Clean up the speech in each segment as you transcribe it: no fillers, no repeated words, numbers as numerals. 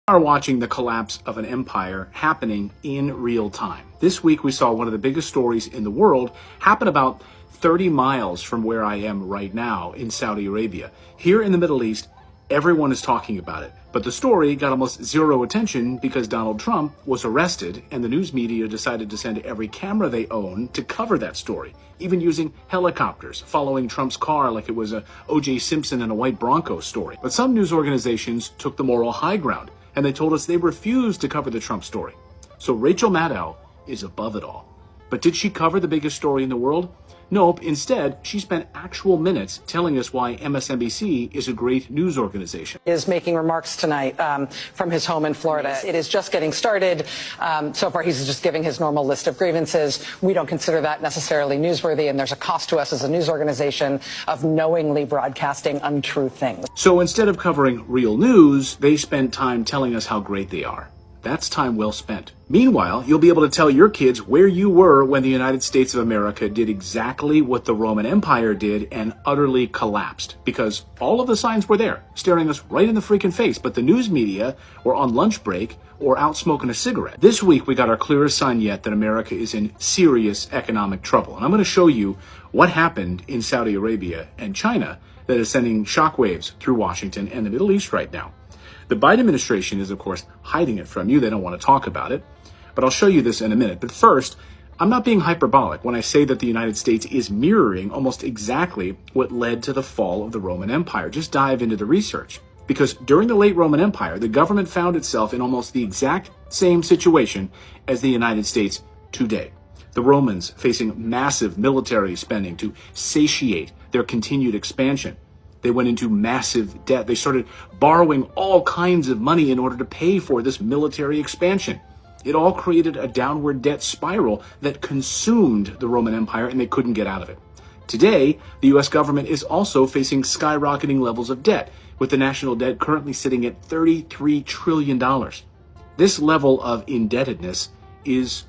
Are watching the collapse of an empire happening in real time. This week we saw one of the biggest stories in the world happen about 30 miles from where I am right now in Saudi Arabia. Here in the Middle East, everyone is talking about it. But the story got almost zero attention because Donald Trump was arrested and the news media decided to send every camera they own to cover that story, even using helicopters, following Trump's car like it was a O.J. Simpson and a white Bronco story. But some news organizations took the moral high ground and they told us they refused to cover the Trump story. So Rachel Maddow is above it all. But did she cover the biggest story in the world? Nope. Instead, she spent actual minutes telling us why MSNBC is a great news organization. Is making remarks tonight from his home in Florida. It is just getting started. So far, he's just giving his normal list of grievances. We don't consider that necessarily newsworthy, and there's a cost to us as a news organization of knowingly broadcasting untrue things. So instead of covering real news, they spent time telling us how great they are. That's time well spent. Meanwhile, you'll be able to tell your kids where you were when the United States of America did exactly what the Roman Empire did and utterly collapsed. Because all of the signs were there, staring us right in the freaking face, but the news media were on lunch break or out smoking a cigarette. This week, we got our clearest sign yet that America is in serious economic trouble. And I'm going to show you what happened in Saudi Arabia and China that is sending shockwaves through Washington and the Middle East right now. The Biden administration is, of course, hiding it from you. They don't want to talk about it. But I'll show you this in a minute. But first, I'm not being hyperbolic when I say that the United States is mirroring almost exactly what led to the fall of the Roman Empire. Just dive into the research. Because during the late Roman Empire, the government found itself in almost the exact same situation as the United States today. The Romans facing massive military spending to satiate their continued expansion. They went into massive debt. They started borrowing all kinds of money in order to pay for this military expansion. It all created a downward debt spiral that consumed the Roman Empire, and they couldn't get out of it. Today, the U.S. government is also facing skyrocketing levels of debt, with the national debt currently sitting at $33 trillion. This level of indebtedness is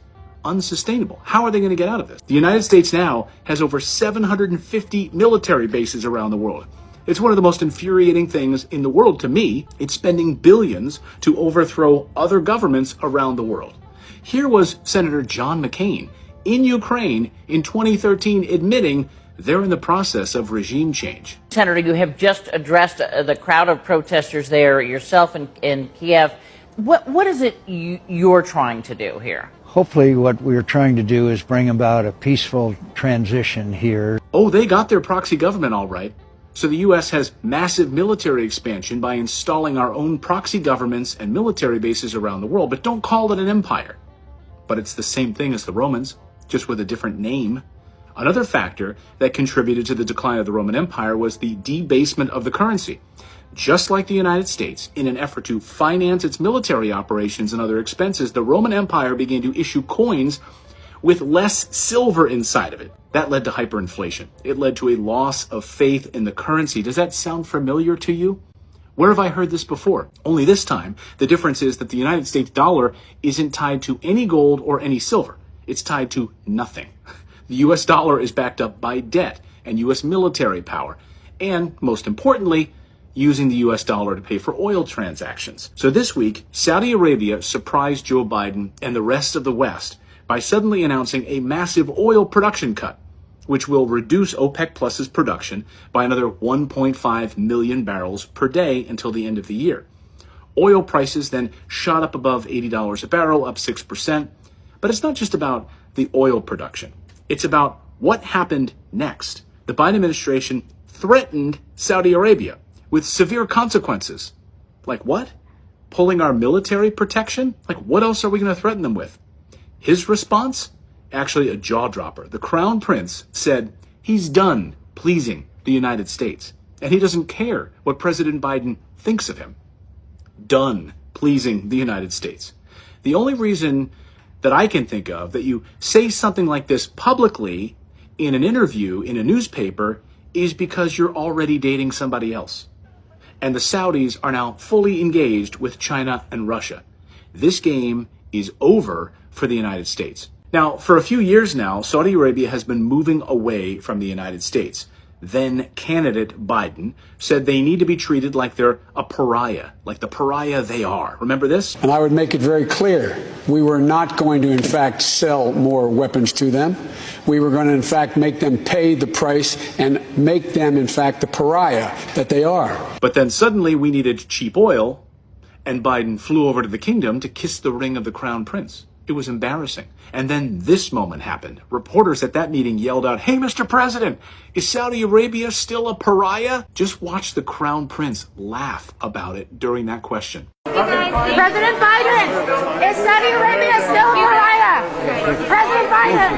unsustainable. How are they going to get out of this? The United States now has over 750 military bases around the world. It's one of the most infuriating things in the world to me. It's spending billions to overthrow other governments around the world. Here was Senator John McCain in Ukraine in 2013 admitting they're in the process of regime change. Senator, you have just addressed the crowd of protesters there, yourself in Kiev. What is it you're trying to do here? Hopefully what we're trying to do is bring about a peaceful transition here. Oh, they got their proxy government all right. So the U.S. has massive military expansion by installing our own proxy governments and military bases around the world, but don't call it an empire. But it's the same thing as the Romans, just with a different name. Another factor that contributed to the decline of the Roman Empire was the debasement of the currency. Just like the United States, in an effort to finance its military operations and other expenses, the Roman Empire began to issue coins with less silver inside of it. That led to hyperinflation. It led to a loss of faith in the currency. Does that sound familiar to you? Where have I heard this before? Only this time, the difference is that the United States dollar isn't tied to any gold or any silver. It's tied to nothing. The U.S. dollar is backed up by debt and U.S. military power. And, most importantly, using the U.S. dollar to pay for oil transactions. So this week, Saudi Arabia surprised Joe Biden and the rest of the West by suddenly announcing a massive oil production cut, which will reduce OPEC Plus's production by another 1.5 million barrels per day until the end of the year. Oil prices then shot up above $80 a barrel, up 6%. But it's not just about the oil production. It's about what happened next. The Biden administration threatened Saudi Arabia with severe consequences. Like what? Pulling our military protection? Like what else are we going to threaten them with? His response? Actually a jaw dropper. The Crown Prince said he's done pleasing the United States, and he doesn't care what President Biden thinks of him. Done pleasing the United States. The only reason that I can think of that you say something like this publicly in an interview in a newspaper is because you're already dating somebody else. And the Saudis are now fully engaged with China and Russia. This game is over for the United States. Now, for a few years now, Saudi Arabia has been moving away from the United States. then candidate Biden said they need to be treated like they're a pariah, like the pariah they are. Remember this? And I would make it very clear, we were not going to, in fact, sell more weapons to them. We were going to, in fact, make them pay the price and make them, in fact, the pariah that they are. But then suddenly we needed cheap oil, and Biden flew over to the kingdom to kiss the ring of the crown prince. It was embarrassing. And then this moment happened. Reporters at that meeting yelled out, "Hey, Mr. President, is Saudi Arabia still a pariah?" Just watch the crown prince laugh about it during that question. President Biden, is Saudi Arabia still a pariah? President Biden.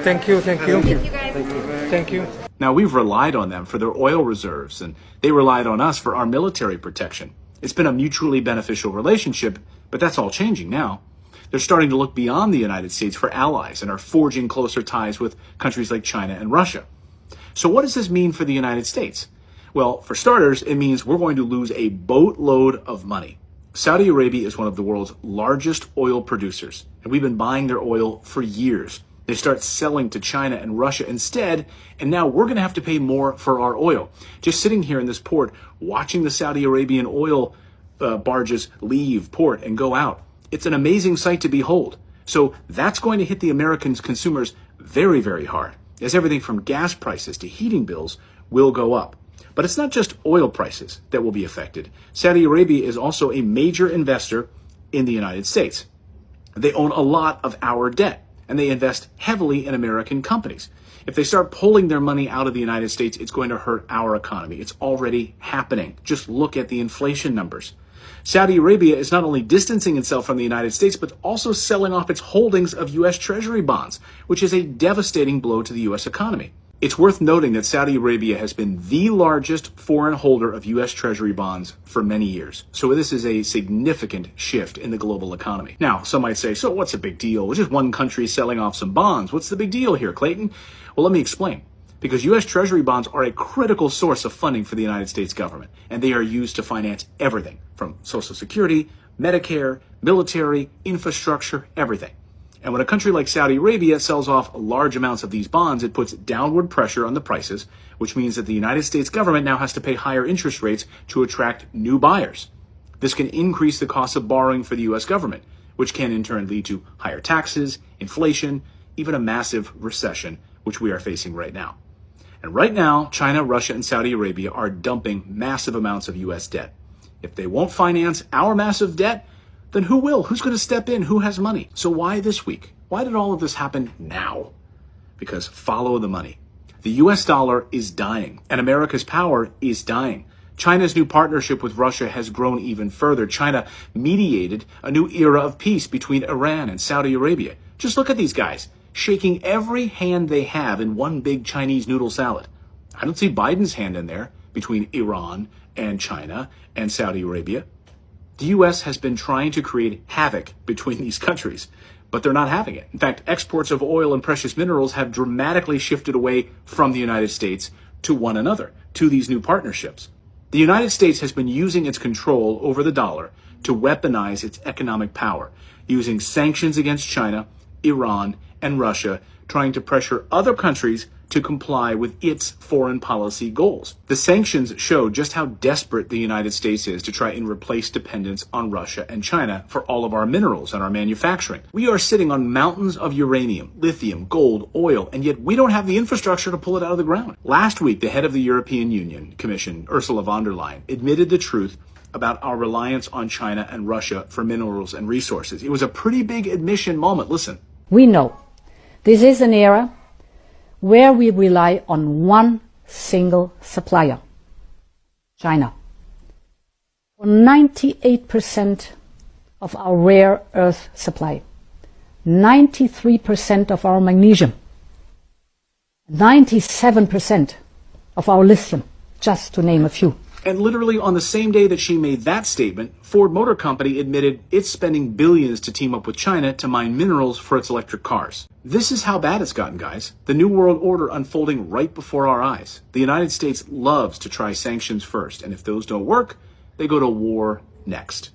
Thank you. Thank you. Now, we've relied on them for their oil reserves, and they relied on us for our military protection. It's been a mutually beneficial relationship, but that's all changing now. They're starting to look beyond the United States for allies and are forging closer ties with countries like China and Russia. So what does this mean for the United States? Well, for starters, it means we're going to lose a boatload of money. Saudi Arabia is one of the world's largest oil producers, and we've been buying their oil for years. They start selling to China and Russia instead, and now we're going to have to pay more for our oil. Just sitting here in this port, watching the Saudi Arabian oil barges leave port and go out. It's an amazing sight to behold. So that's going to hit the American consumers very, very hard, as everything from gas prices to heating bills will go up. But it's not just oil prices that will be affected. Saudi Arabia is also a major investor in the United States. They own a lot of our debt, and they invest heavily in American companies. If they start pulling their money out of the United States, it's going to hurt our economy. It's already happening. Just look at the inflation numbers. Saudi Arabia is not only distancing itself from the United States, but also selling off its holdings of U.S. Treasury bonds, which is a devastating blow to the U.S. economy. It's worth noting that Saudi Arabia has been the largest foreign holder of U.S. Treasury bonds for many years. So this is a significant shift in the global economy. Now, some might say, so what's a big deal? It's just one country selling off some bonds. What's the big deal here, Clayton? Well, let me explain. Because U.S. Treasury bonds are a critical source of funding for the United States government, and they are used to finance everything from Social Security, Medicare, military, infrastructure, everything. And when a country like Saudi Arabia sells off large amounts of these bonds, it puts downward pressure on the prices, which means that the United States government now has to pay higher interest rates to attract new buyers. This can increase the cost of borrowing for the U.S. government, which can in turn lead to higher taxes, inflation, even a massive recession, which we are facing right now. And right now, China, Russia, and Saudi Arabia are dumping massive amounts of U.S. debt. If they won't finance our massive debt, then who will? Who's going to step in? Who has money? So why this week? Why did all of this happen now? Because follow the money. The U.S. dollar is dying, and America's power is dying. China's new partnership with Russia has grown even further. China mediated a new era of peace between Iran and Saudi Arabia. Just look at these guys, shaking every hand they have in one big Chinese noodle salad. I don't see Biden's hand in there between Iran and China and Saudi Arabia. The U.S. has been trying to create havoc between these countries, but they're not having it. In fact, exports of oil and precious minerals have dramatically shifted away from the United States to one another, to these new partnerships. The United States has been using its control over the dollar to weaponize its economic power, using sanctions against China, Iran, and Russia, trying to pressure other countries to comply with its foreign policy goals. The sanctions show just how desperate the United States is to try and replace dependence on Russia and China for all of our minerals and our manufacturing. We are sitting on mountains of uranium, lithium, gold, oil, and yet we don't have the infrastructure to pull it out of the ground. Last week, the head of the European Union Commission, Ursula von der Leyen, admitted the truth about our reliance on China and Russia for minerals and resources. It was a pretty big admission moment. Listen. We know this is an era where we rely on one single supplier, China, for 98% of our rare earth supply, 93% of our magnesium, 97% of our lithium, just to name a few. And literally on the same day that she made that statement, Ford Motor Company admitted it's spending billions to team up with China to mine minerals for its electric cars. This is how bad it's gotten, guys. The New World Order unfolding right before our eyes. The United States loves to try sanctions first, and if those don't work, they go to war next.